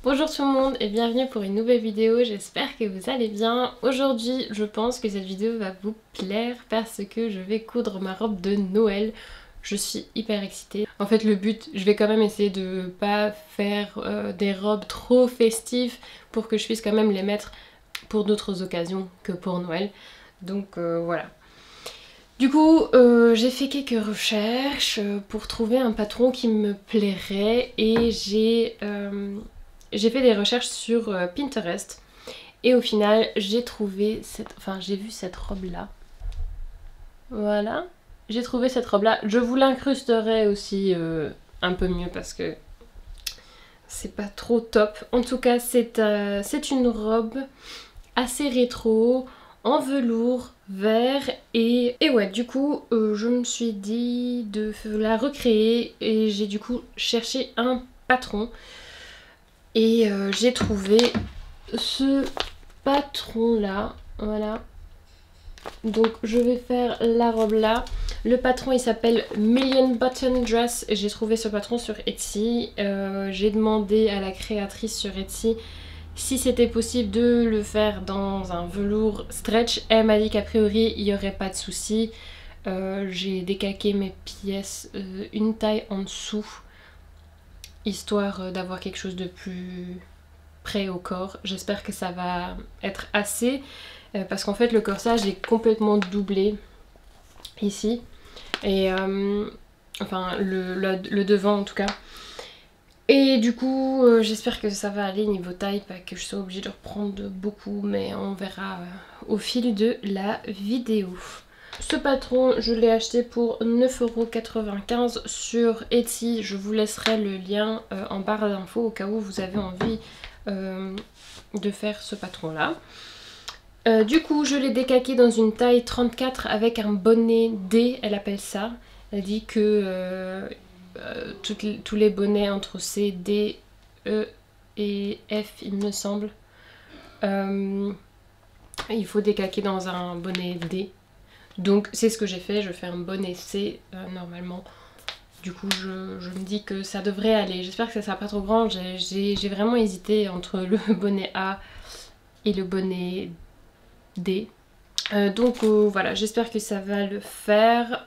Bonjour tout le monde et bienvenue pour une nouvelle vidéo, j'espère que vous allez bien. Aujourd'hui je pense que cette vidéo va vous plaire parce que je vais coudre ma robe de Noël. Je suis hyper excitée. En fait le but, je vais quand même essayer de pas faire des robes trop festives pour que je puisse quand même les mettre pour d'autres occasions que pour Noël. Donc voilà. Du coup, j'ai fait quelques recherches pour trouver un patron qui me plairait et j'ai fait des recherches sur Pinterest et au final j'ai trouvé j'ai vu cette robe là. Voilà, j'ai trouvé cette robe là. Je vous l'incrusterai aussi un peu mieux parce que c'est pas trop top. En tout cas, c'est une robe assez rétro, en velours, vert et ouais, du coup je me suis dit de la recréer et j'ai du coup cherché un patron. Et j'ai trouvé ce patron là, voilà. Donc je vais faire la robe là. Le patron il s'appelle Million Button Dress. J'ai trouvé ce patron sur Etsy. J'ai demandé à la créatrice sur Etsy si c'était possible de le faire dans un velours stretch. Elle m'a dit qu'a priori il n'y aurait pas de souci. J'ai décalqué mes pièces une taille en dessous, histoire d'avoir quelque chose de plus près au corps. J'espère que ça va être assez parce qu'en fait le corsage est complètement doublé ici et enfin le devant en tout cas. Et du coup j'espère que ça va aller niveau taille, pas que je sois obligée de reprendre beaucoup, mais on verra au fil de la vidéo. Ce patron, je l'ai acheté pour 9,95 € sur Etsy. Je vous laisserai le lien en barre d'infos au cas où vous avez envie de faire ce patron-là. Du coup, je l'ai décalqué dans une taille 34 avec un bonnet D, elle appelle ça. Elle dit que tous les bonnets entre C, D, E et F, il me semble, il faut décalquer dans un bonnet D. Donc c'est ce que j'ai fait, je fais un bonnet C normalement. Du coup je me dis que ça devrait aller. J'espère que ça sera pas trop grand. J'ai vraiment hésité entre le bonnet A et le bonnet D. Donc voilà, j'espère que ça va le faire.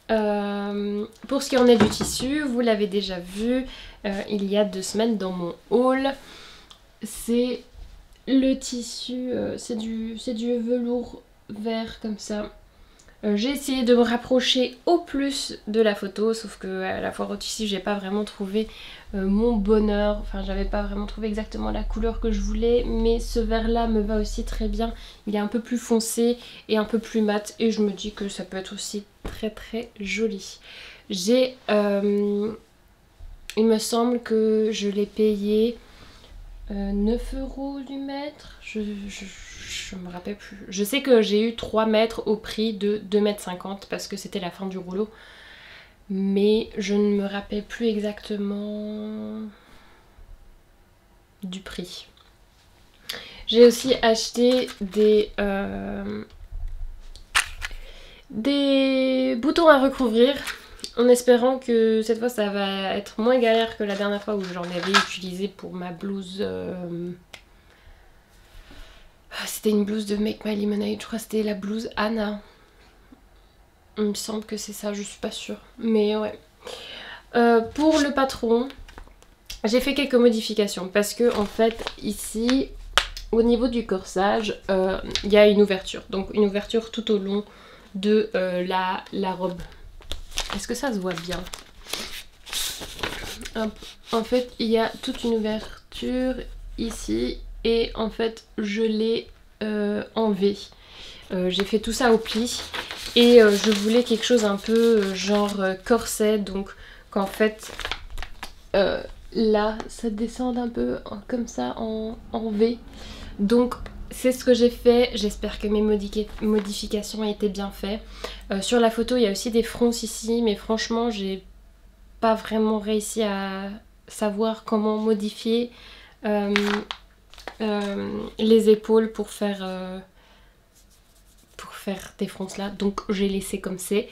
Pour ce qui en est du tissu, vous l'avez déjà vu il y a 2 semaines dans mon haul. C'est le tissu, c'est du velours vert comme ça. J'ai essayé de me rapprocher au plus de la photo, sauf que à la foire au tissu j'ai pas vraiment trouvé mon bonheur, enfin j'avais pas vraiment trouvé exactement la couleur que je voulais, mais ce vert là me va aussi très bien. Il est un peu plus foncé et un peu plus mat et je me dis que ça peut être aussi très très joli. J'ai il me semble que je l'ai payé 9 € du mètre, je me rappelle plus. Je sais que j'ai eu 3 mètres au prix de 2,50 € parce que c'était la fin du rouleau. Mais je ne me rappelle plus exactement du prix. J'ai aussi acheté des boutons à recouvrir, en espérant que cette fois ça va être moins galère que la dernière fois où j'en avais utilisé pour ma blouse. C'était une blouse de Make My Lemonade, je crois que c'était la blouse Anna. Il me semble que c'est ça, je suis pas sûre. Mais ouais. Pour le patron, j'ai fait quelques modifications parce que en fait ici, au niveau du corsage, il y a une ouverture. Donc une ouverture tout au long de la robe. Est-ce que ça se voit bien? Hop. En fait, il y a toute une ouverture ici et en fait, je l'ai en V. J'ai fait tout ça au pli et je voulais quelque chose un peu genre corset, donc qu'en fait là ça descende un peu comme ça en V. Donc c'est ce que j'ai fait, j'espère que mes modifications étaient bien faites. Sur la photo il y a aussi des fronces ici, mais franchement j'ai pas vraiment réussi à savoir comment modifier les épaules pour faire des fronces là, donc j'ai laissé comme c'est.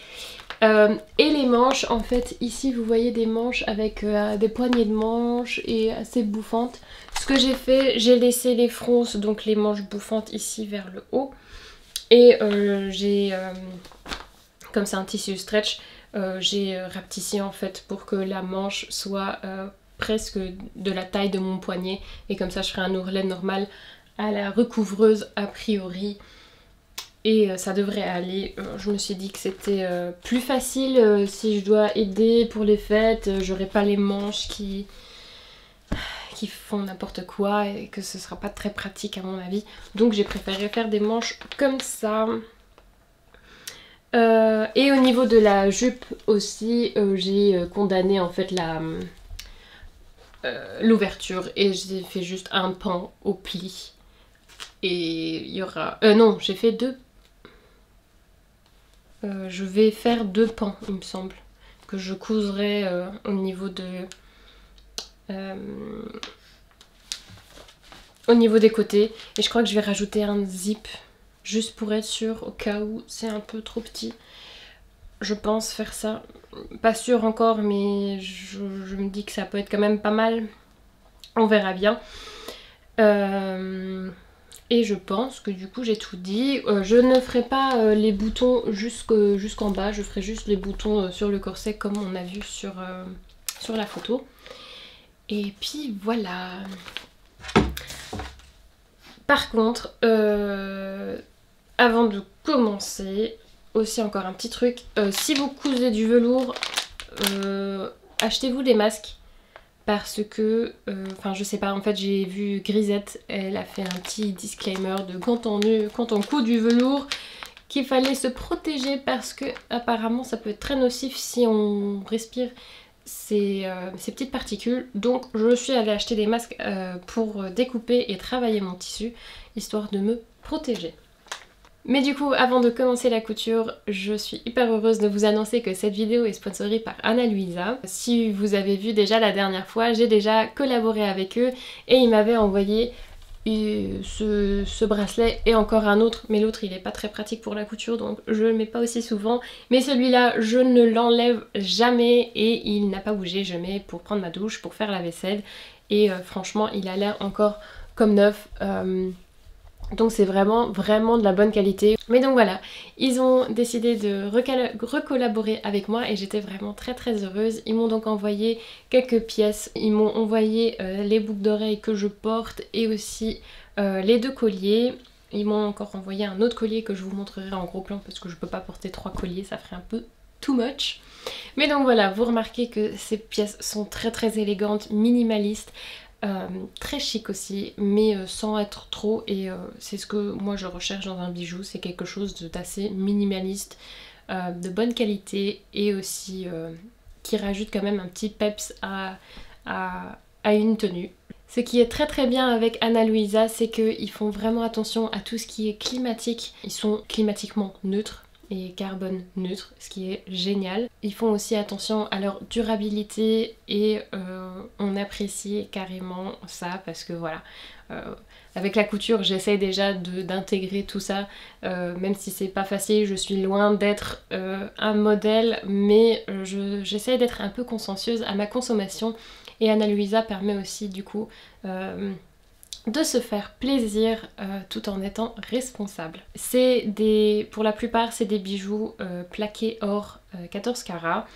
Et les manches, en fait ici vous voyez des manches avec des poignées de manches et assez bouffantes. Ce que j'ai fait, j'ai laissé les fronces, donc les manches bouffantes ici vers le haut. Et j'ai, comme c'est un tissu stretch, j'ai rapetissé en fait pour que la manche soit presque de la taille de mon poignet. Et comme ça je ferai un ourlet normal à la recouvreuse a priori. Et ça devrait aller. Je me suis dit que c'était plus facile si je dois aider pour les fêtes. J'aurai pas les manches qui font n'importe quoi et que ce sera pas très pratique à mon avis. Donc j'ai préféré faire des manches comme ça. Et au niveau de la jupe aussi, j'ai condamné en fait l'ouverture et j'ai fait juste un pan au pli. Et il y aura... non, j'ai fait deux... je vais faire deux pans, il me semble, que je couserai au niveau de... au niveau des côtés. Et je crois que je vais rajouter un zip, juste pour être sûre, au cas où c'est un peu trop petit. Je pense faire ça. Pas sûre encore, mais je me dis que ça peut être quand même pas mal. On verra bien. Et je pense que du coup j'ai tout dit. Je ne ferai pas les boutons jusqu'en bas. Je ferai juste les boutons sur le corset comme on a vu sur la photo. Et puis voilà. Par contre, avant de commencer, aussi encore un petit truc. Si vous cousez du velours, achetez-vous des masques. Parce que, enfin je sais pas, en fait j'ai vu Grisette, elle a fait un petit disclaimer de quand on coud du velours, qu'il fallait se protéger parce que apparemment ça peut être très nocif si on respire ces petites particules. Donc je suis allée acheter des masques pour découper et travailler mon tissu, histoire de me protéger. Mais du coup, avant de commencer la couture, je suis hyper heureuse de vous annoncer que cette vidéo est sponsorisée par Ana Luisa. Si vous avez vu déjà la dernière fois, j'ai déjà collaboré avec eux et ils m'avaient envoyé ce bracelet et encore un autre, mais l'autre il est pas très pratique pour la couture donc je le mets pas aussi souvent. Mais celui-là, je ne l'enlève jamais et il n'a pas bougé. Je mets pour prendre ma douche, pour faire la vaisselle et franchement il a l'air encore comme neuf. Donc c'est vraiment de la bonne qualité. Mais donc voilà, ils ont décidé de recollaborer avec moi et j'étais vraiment très heureuse. Ils m'ont donc envoyé quelques pièces. Ils m'ont envoyé les boucles d'oreilles que je porte et aussi les deux colliers. Ils m'ont encore envoyé un autre collier que je vous montrerai en gros plan parce que je peux pas porter 3 colliers, ça ferait un peu too much. Mais donc voilà, vous remarquez que ces pièces sont très élégantes, minimalistes. Très chic aussi, mais sans être trop, et c'est ce que moi je recherche dans un bijou, c'est quelque chose d'assez minimaliste, de bonne qualité et aussi qui rajoute quand même un petit peps à une tenue. Ce qui est très bien avec Ana Luisa, c'est qu'ils font vraiment attention à tout ce qui est climatique. Ils sont climatiquement neutres et carbone neutre, ce qui est génial. Ils font aussi attention à leur durabilité et on apprécie carrément ça parce que voilà, avec la couture j'essaie déjà d'intégrer tout ça, même si c'est pas facile, je suis loin d'être un modèle, mais j'essaie d'être un peu consciencieuse à ma consommation et Ana Luisa permet aussi du coup de se faire plaisir tout en étant responsable. Pour la plupart c'est des bijoux plaqués or 14 carats.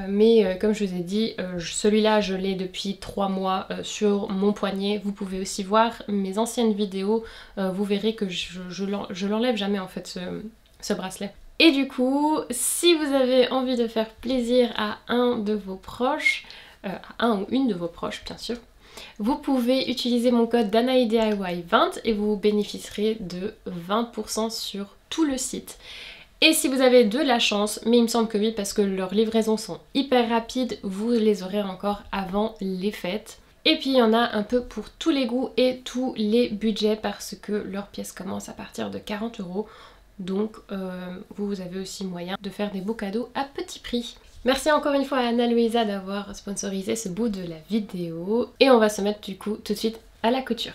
Mais comme je vous ai dit, celui-là je l'ai depuis 3 mois sur mon poignet. Vous pouvez aussi voir mes anciennes vidéos, vous verrez que je l'enlève jamais en fait ce bracelet. Et du coup, si vous avez envie de faire plaisir à un de vos proches, à un ou une de vos proches bien sûr, vous pouvez utiliser mon code DanaïDIY20 et vous bénéficierez de 20% sur tout le site. Et si vous avez de la chance, mais il me semble que oui parce que leurs livraisons sont hyper rapides, vous les aurez encore avant les fêtes. Et puis il y en a un peu pour tous les goûts et tous les budgets parce que leurs pièces commencent à partir de 40 €. Donc vous avez aussi moyen de faire des beaux cadeaux à petit prix. Merci encore une fois à Ana Luisa d'avoir sponsorisé ce bout de la vidéo. Et on va se mettre du coup tout de suite à la couture.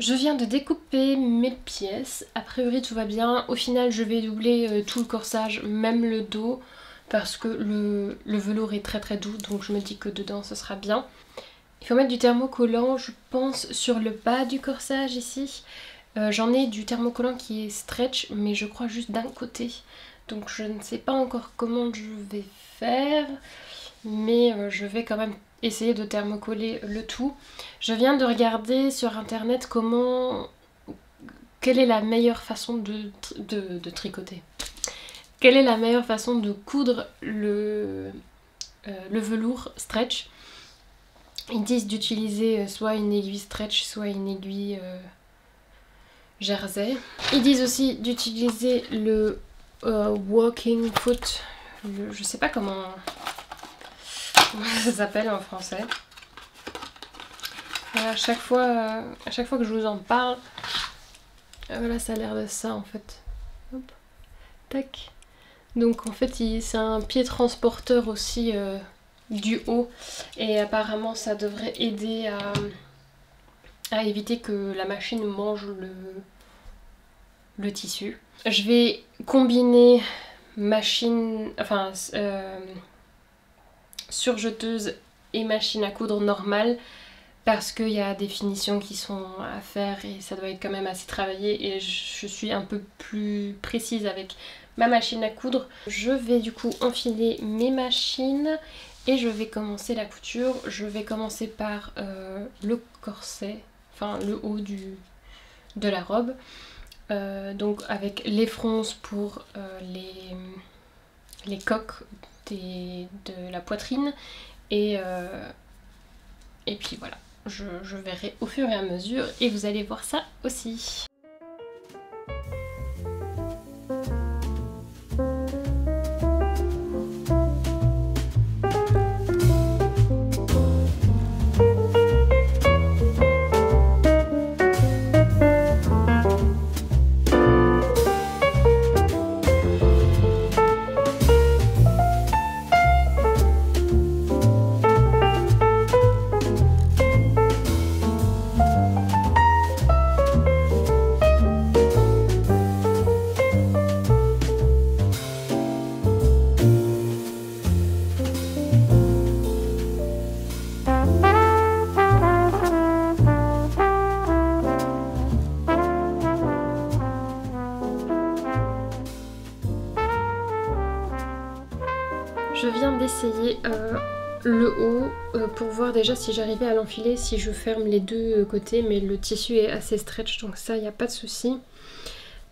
Je viens de découper mes pièces, a priori tout va bien. Au final je vais doubler tout le corsage, même le dos, parce que le velours est très très doux, donc je me dis que dedans ce sera bien. Il faut mettre du thermocollant, je pense, sur le bas du corsage ici. J'en ai du thermocollant qui est stretch, mais je crois juste d'un côté. Donc je ne sais pas encore comment je vais faire, mais je vais quand même essayer de thermocoller le tout. Je viens de regarder sur internet quelle est la meilleure façon de tricoter. Quelle est la meilleure façon de coudre le velours stretch. Ils disent d'utiliser soit une aiguille stretch, soit une aiguille jersey. Ils disent aussi d'utiliser le walking foot. Je sais pas comment ça s'appelle en français. Voilà, à chaque fois que je vous en parle, voilà, ça a l'air de ça en fait. Hop, tac. Donc en fait c'est un pied transporteur aussi du haut, et apparemment ça devrait aider à éviter que la machine mange le tissu. Je vais combiner machine, enfin surjeteuse et machine à coudre normale, parce qu'il y a des finitions qui sont à faire et ça doit être quand même assez travaillé, et je suis un peu plus précise avec ma machine à coudre. Je vais du coup enfiler mes machines et je vais commencer la couture. Je vais commencer par le corset, enfin le haut de la robe. Donc avec les fronces pour les coques de la poitrine, et puis voilà, je verrai au fur et à mesure et vous allez voir ça aussi. Je viens d'essayer le haut pour voir déjà si j'arrivais à l'enfiler, si je ferme les deux côtés, mais le tissu est assez stretch, donc ça, il n'y a pas de souci.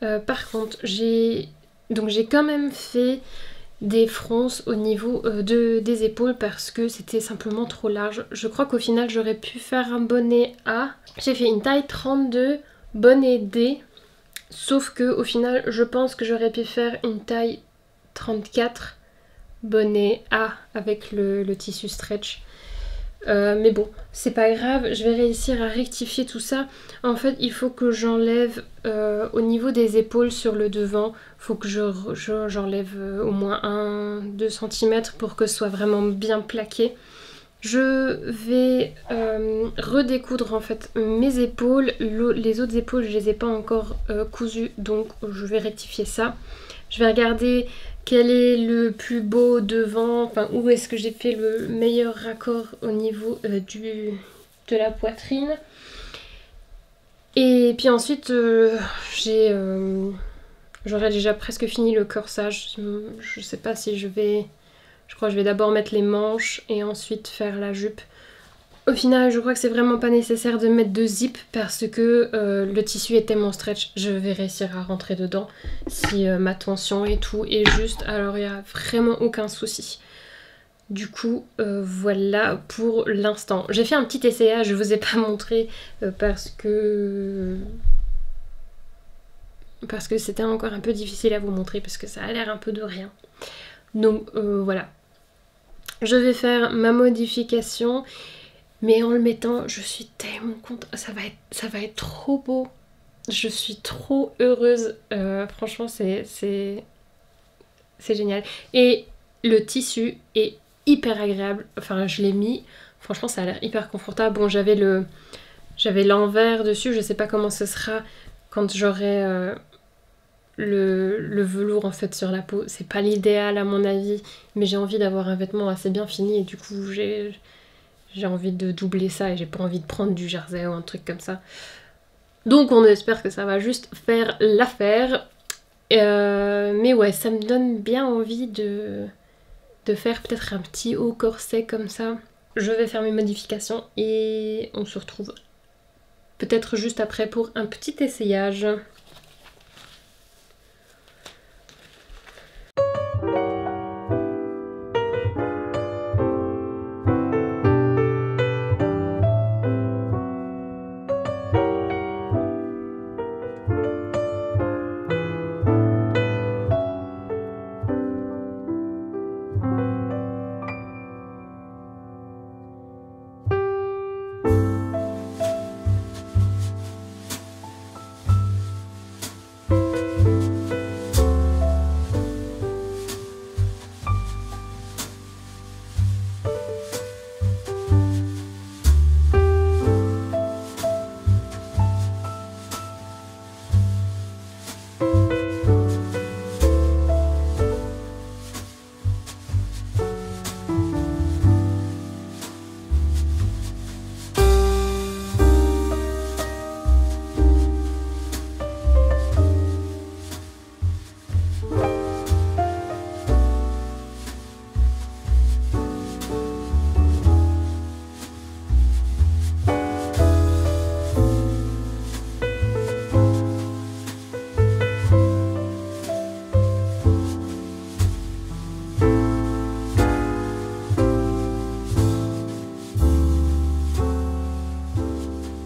Par contre, j'ai quand même fait des fronces au niveau des épaules parce que c'était simplement trop large. Je crois qu'au final, j'aurais pu faire un bonnet A. J'ai fait une taille 32, bonnet D, sauf que au final, je pense que j'aurais pu faire une taille 34, bonnet A avec le tissu stretch. Mais bon, c'est pas grave, je vais réussir à rectifier tout ça. En fait, il faut que j'enlève au niveau des épaules sur le devant, faut que j'enlève au moins 1-2 cm pour que ce soit vraiment bien plaqué. Je vais redécoudre en fait mes épaules. Les autres épaules, je les ai pas encore cousues, donc je vais rectifier ça. Je vais regarder quel est le plus beau devant, enfin où est-ce que j'ai fait le meilleur raccord au niveau de la poitrine. Et puis ensuite, j'aurais déjà presque fini le corsage. Je sais pas si je crois que je vais d'abord mettre les manches et ensuite faire la jupe. Au final, je crois que c'est vraiment pas nécessaire de mettre de zip parce que le tissu est tellement stretch, je vais réussir à rentrer dedans si ma tension et tout est juste, alors il n'y a vraiment aucun souci. Du coup, voilà pour l'instant. J'ai fait un petit essayage, je vous ai pas montré parce que c'était encore un peu difficile à vous montrer parce que ça a l'air un peu de rien. Donc voilà. Je vais faire ma modification. Mais en le mettant, je suis tellement contente, ça va être trop beau. Je suis trop heureuse, franchement c'est génial. Et le tissu est hyper agréable, enfin je l'ai mis, franchement ça a l'air hyper confortable. Bon, j'avais J'avais l'envers dessus, je sais pas comment ce sera quand j'aurai le velours en fait sur la peau. C'est pas l'idéal à mon avis, mais j'ai envie d'avoir un vêtement assez bien fini et du coup j'ai envie de doubler ça et j'ai pas envie de prendre du jersey ou un truc comme ça. Donc on espère que ça va juste faire l'affaire. Mais ouais, ça me donne bien envie de faire peut-être un petit haut corset comme ça. Je vais faire mes modifications et on se retrouve peut-être juste après pour un petit essayage.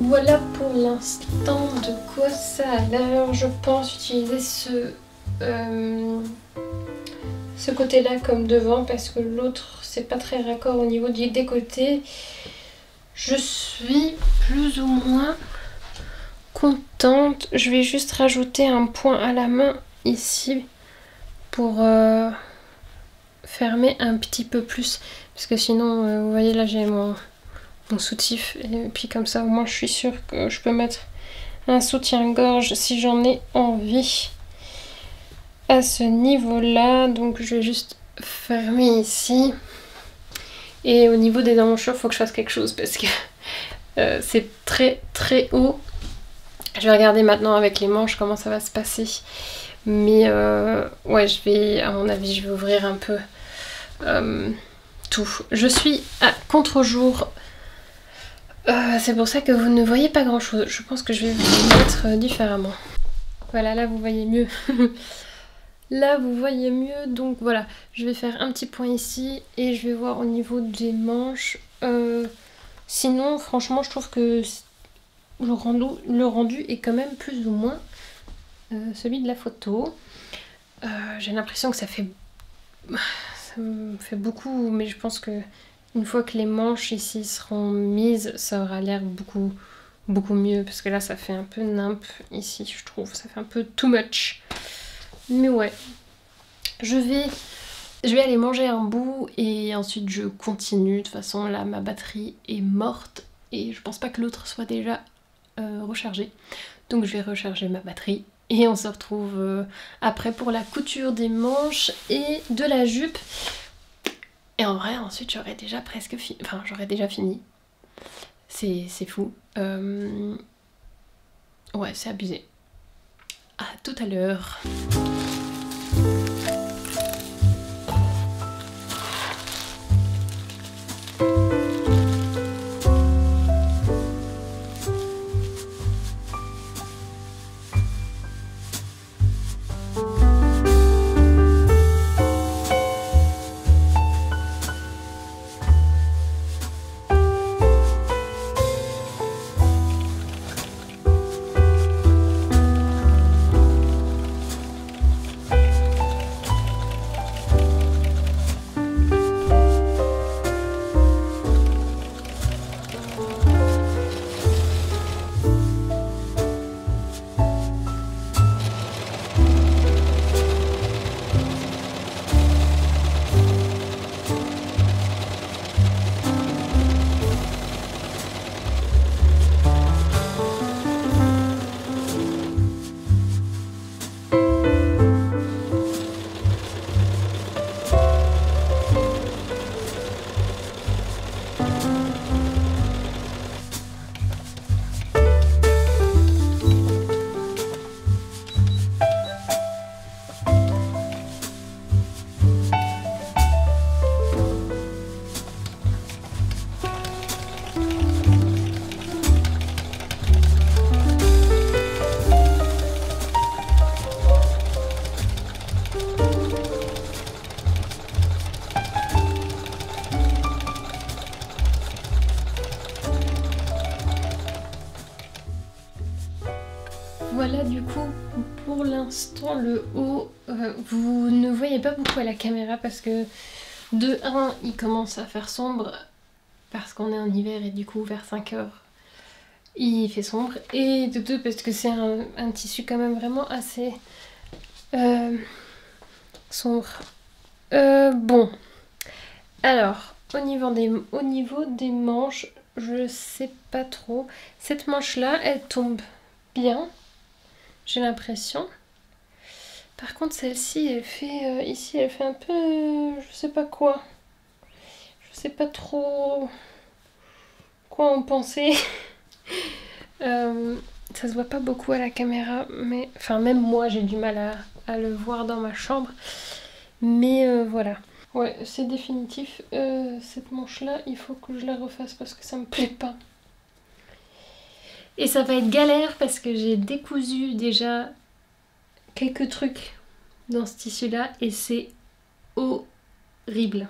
Voilà pour l'instant de quoi ça a l'air. Je pense utiliser ce côté-là comme devant parce que l'autre c'est pas très raccord au niveau du décolleté. Je suis plus ou moins contente. Je vais juste rajouter un point à la main ici pour fermer un petit peu plus parce que sinon vous voyez là j'ai mon soutif et puis comme ça au moins je suis sûre que je peux mettre un soutien-gorge si j'en ai envie à ce niveau là. Donc je vais juste fermer ici et au niveau des emmanchures il faut que je fasse quelque chose parce que c'est très très haut. Je vais regarder maintenant avec les manches comment ça va se passer, mais ouais, je vais, à mon avis je vais ouvrir un peu tout. Je suis à contre-jour. C'est pour ça que vous ne voyez pas grand chose. Je pense que je vais vous mettre différemment. Voilà, là vous voyez mieux. Là vous voyez mieux. Donc voilà, je vais faire un petit point ici et je vais voir au niveau des manches. Sinon franchement je trouve que le rendu est quand même plus ou moins celui de la photo. J'ai l'impression que ça me fait beaucoup, mais je pense que une fois que les manches ici seront mises, ça aura l'air beaucoup mieux parce que là ça fait un peu nimp ici, je trouve, ça fait un peu too much. Mais ouais, je vais aller manger un bout et ensuite je continue. De toute façon là ma batterie est morte et je pense pas que l'autre soit déjà rechargée, donc je vais recharger ma batterie et on se retrouve après pour la couture des manches et de la jupe. Et en vrai, ensuite, j'aurais déjà presque fini. Enfin, j'aurais déjà fini. C'est fou. Ouais, c'est abusé. À tout à l'heure. l'instant le haut, vous ne voyez pas beaucoup à la caméra parce que de 1 il commence à faire sombre parce qu'on est en hiver et du coup vers 5 heures il fait sombre, et de 2 parce que c'est un tissu quand même vraiment assez sombre. Bon, alors au niveau des manches, je sais pas trop. Cette manche là elle tombe bien, j'ai l'impression. Par contre celle-ci elle fait ici elle fait un peu je sais pas quoi. Je sais pas trop quoi en penser. Ça se voit pas beaucoup à la caméra, mais enfin même moi j'ai du mal à le voir dans ma chambre. Mais voilà. Ouais, c'est définitif. Cette manche là, il faut que je la refasse parce que ça me plaît pas. Et ça va être galère parce que j'ai décousu déjà quelques trucs dans ce tissu là et c'est horrible.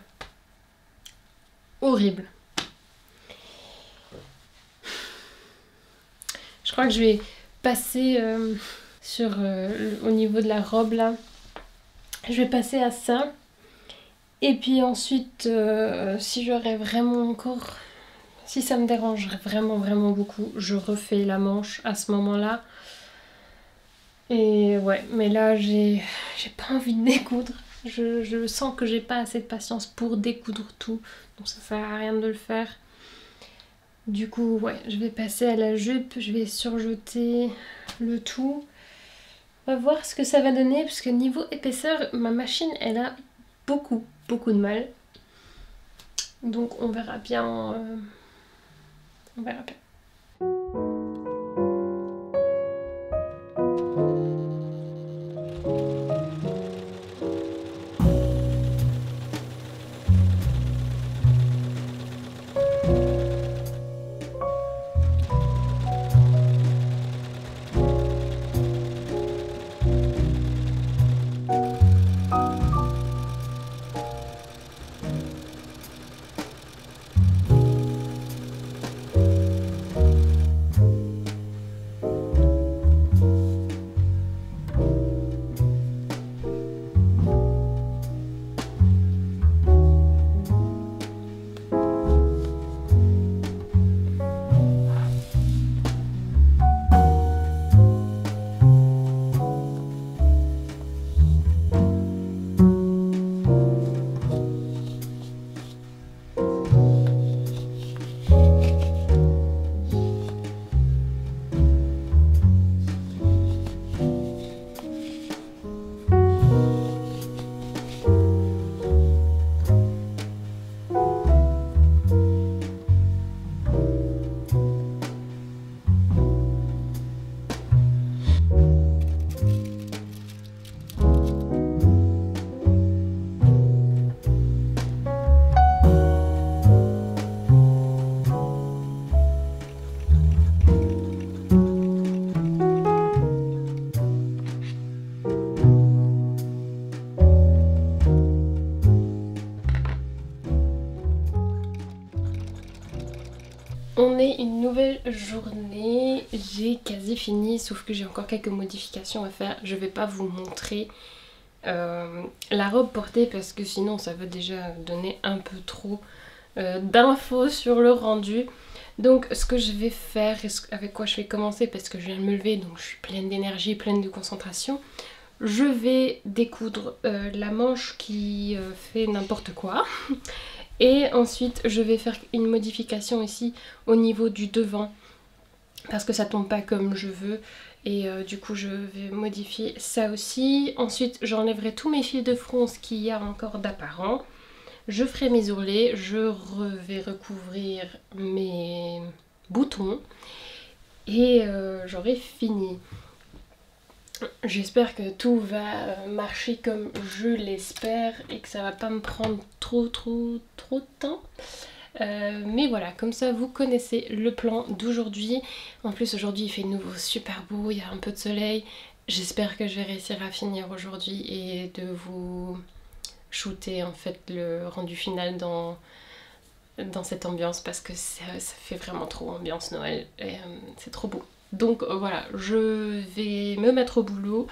Horrible. Je crois que je vais passer au niveau de la robe là. Je vais passer à ça. Et puis ensuite, si j'aurais vraiment encore... Si ça me dérangerait vraiment beaucoup, je refais la manche à ce moment-là. Et ouais, mais là j'ai pas envie de découdre. Je sens que j'ai pas assez de patience pour découdre tout. Donc ça sert à rien de le faire. Du coup, ouais, je vais passer à la jupe, je vais surjeter le tout. On va voir ce que ça va donner, parce que niveau épaisseur, ma machine, elle a beaucoup de mal. Donc on verra bien. On verra bien. On est une nouvelle journée, j'ai quasi fini, sauf que j'ai encore quelques modifications à faire. Je vais pas vous montrer la robe portée parce que sinon ça va déjà donner un peu trop d'infos sur le rendu. Donc ce que je vais faire, avec quoi je vais commencer, parce que je viens de me lever donc je suis pleine d'énergie, pleine de concentration. Je vais découdre la manche qui fait n'importe quoi. Et ensuite je vais faire une modification ici au niveau du devant parce que ça tombe pas comme je veux, et du coup je vais modifier ça aussi. Ensuite j'enlèverai tous mes fils de fronce qu'il y a encore d'apparent. Je ferai mes ourlets, je vais recouvrir mes boutons et j'aurai fini. J'espère que tout va marcher comme je l'espère et que ça va pas me prendre trop de temps. Mais voilà, comme ça vous connaissez le plan d'aujourd'hui. En plus aujourd'hui il fait de nouveau super beau, il y a un peu de soleil. J'espère que je vais réussir à finir aujourd'hui et de vous shooter en fait le rendu final dans cette ambiance, parce que ça fait vraiment trop ambiance Noël et c'est trop beau. Donc voilà, je vais me mettre au boulot.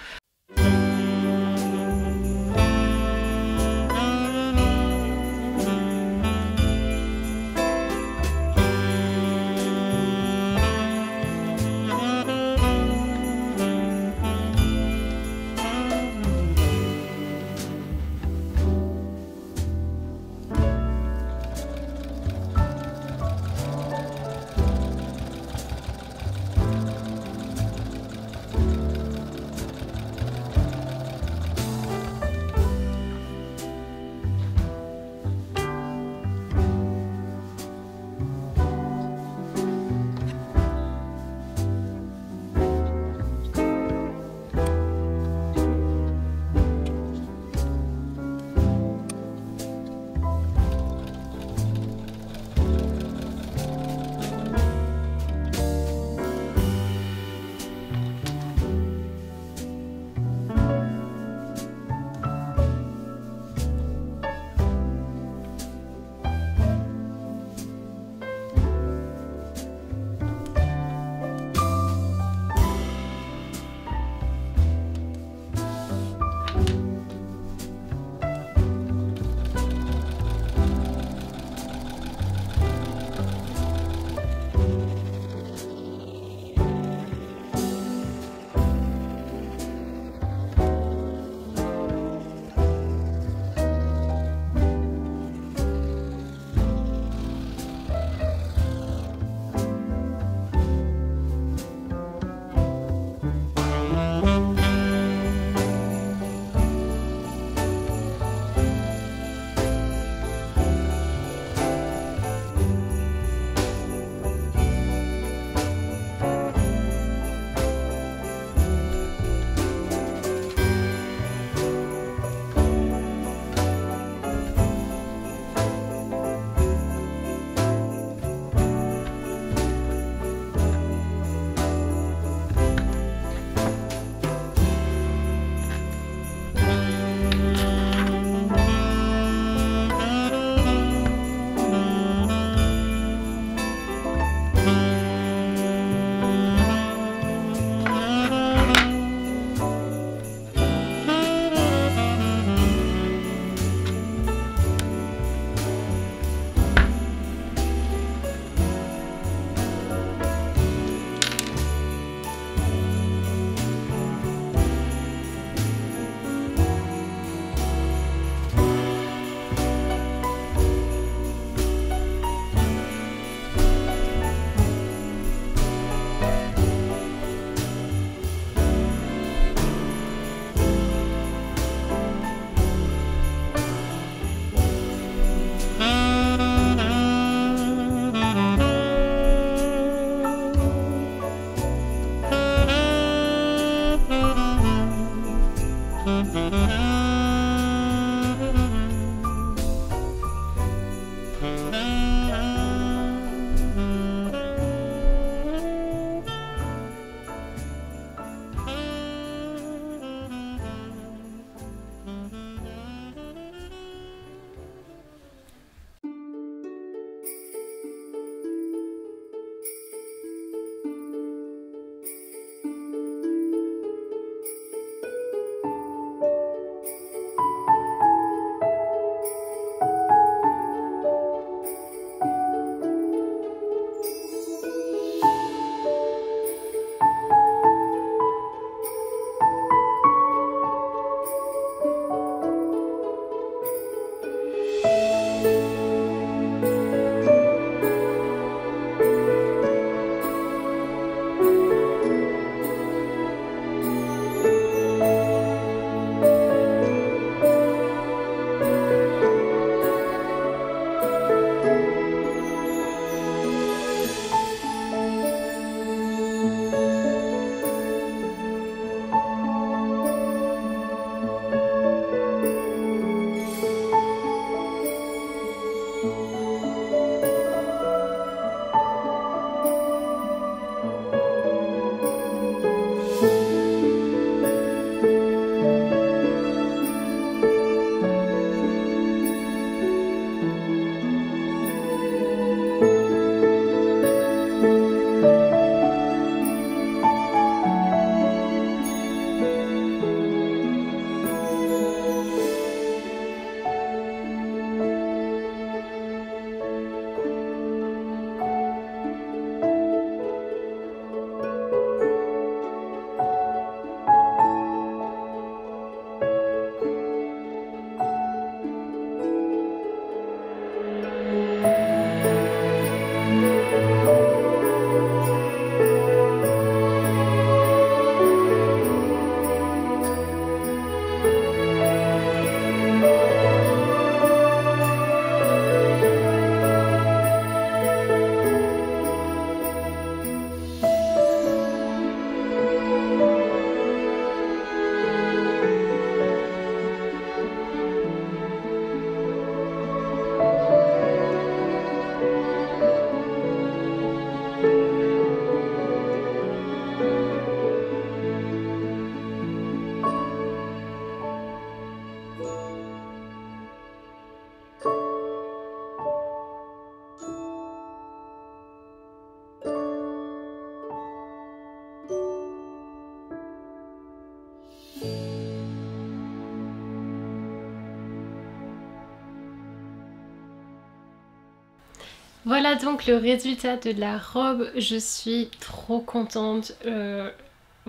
Voilà donc le résultat de la robe, je suis trop contente.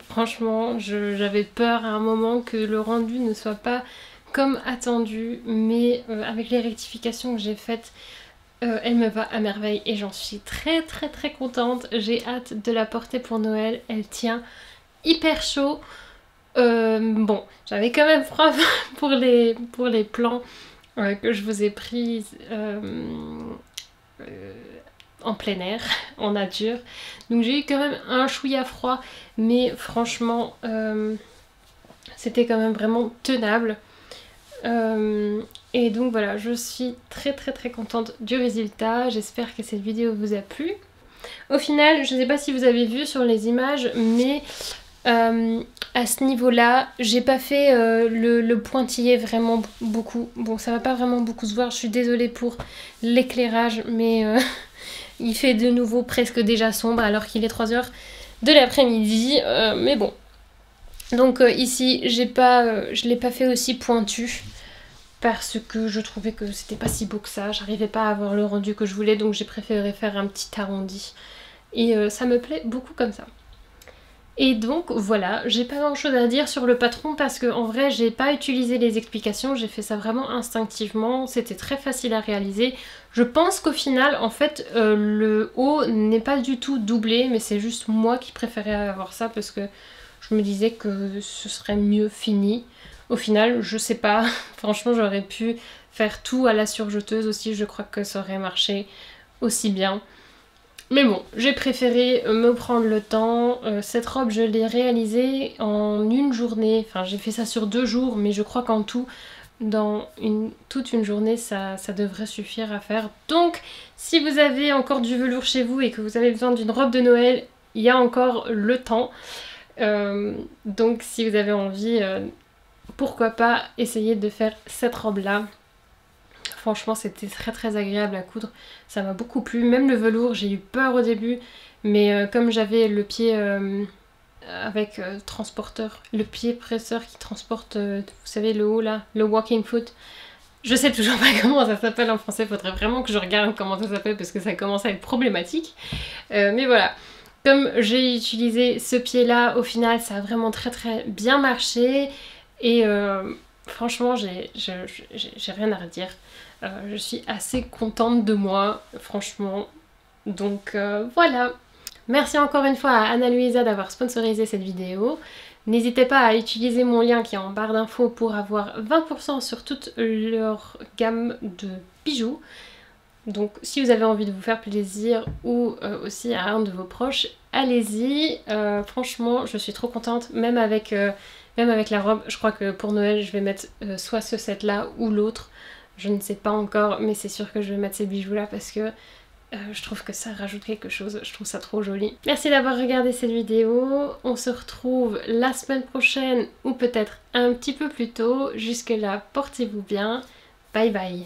Franchement, j'avais peur à un moment que le rendu ne soit pas comme attendu, mais avec les rectifications que j'ai faites, elle me va à merveille et j'en suis très très très contente. J'ai hâte de la porter pour Noël, elle tient hyper chaud. Bon, j'avais quand même froid pour les plans que je vous ai pris en plein air, en nature. Donc j'ai eu quand même un chouïa froid, mais franchement, c'était quand même vraiment tenable. Et donc voilà, je suis très très très contente du résultat. J'espère que cette vidéo vous a plu. Au final, je ne sais pas si vous avez vu sur les images, mais à ce niveau-là, j'ai pas fait le pointillé vraiment beaucoup. Bon, ça va pas vraiment beaucoup se voir, je suis désolée pour l'éclairage, mais il fait de nouveau presque déjà sombre alors qu'il est 3 h de l'après-midi. Mais bon. Donc ici, je l'ai pas fait aussi pointu parce que je trouvais que c'était pas si beau que ça. J'arrivais pas à avoir le rendu que je voulais, donc j'ai préféré faire un petit arrondi. Et ça me plaît beaucoup comme ça. Et donc voilà, j'ai pas grand chose à dire sur le patron parce que en vrai j'ai pas utilisé les explications, j'ai fait ça vraiment instinctivement, c'était très facile à réaliser. Je pense qu'au final en fait le haut n'est pas du tout doublé, mais c'est juste moi qui préférais avoir ça parce que je me disais que ce serait mieux fini. Au final je sais pas, franchement j'aurais pu faire tout à la surjeteuse aussi, je crois que ça aurait marché aussi bien. Mais bon, j'ai préféré me prendre le temps. Cette robe, je l'ai réalisée en une journée. Enfin, j'ai fait ça sur 2 jours, mais je crois qu'en tout, dans toute une journée, ça devrait suffire à faire. Donc, si vous avez encore du velours chez vous et que vous avez besoin d'une robe de Noël, il y a encore le temps. Donc, si vous avez envie, pourquoi pas essayer de faire cette robe-là. Franchement c'était très très agréable à coudre, ça m'a beaucoup plu, même le velours j'ai eu peur au début mais comme j'avais le pied avec transporteur, le pied presseur qui transporte, vous savez le haut là, le walking foot, je sais toujours pas comment ça s'appelle en français, faudrait vraiment que je regarde comment ça s'appelle parce que ça commence à être problématique, mais voilà. Comme j'ai utilisé ce pied là, au final ça a vraiment très très bien marché et franchement j'ai rien à redire. Je suis assez contente de moi, franchement. Donc voilà. Merci encore une fois à Ana-Luisa d'avoir sponsorisé cette vidéo. N'hésitez pas à utiliser mon lien qui est en barre d'infos pour avoir 20% sur toute leur gamme de bijoux. Donc si vous avez envie de vous faire plaisir ou aussi à un de vos proches, allez-y. Franchement, je suis trop contente, même avec la robe. Je crois que pour Noël, je vais mettre soit ce set là ou l'autre. Je ne sais pas encore, mais c'est sûr que je vais mettre ces bijoux là parce que je trouve que ça rajoute quelque chose, je trouve ça trop joli. Merci d'avoir regardé cette vidéo, on se retrouve la semaine prochaine ou peut-être un petit peu plus tôt. Jusque là, portez-vous bien, bye bye.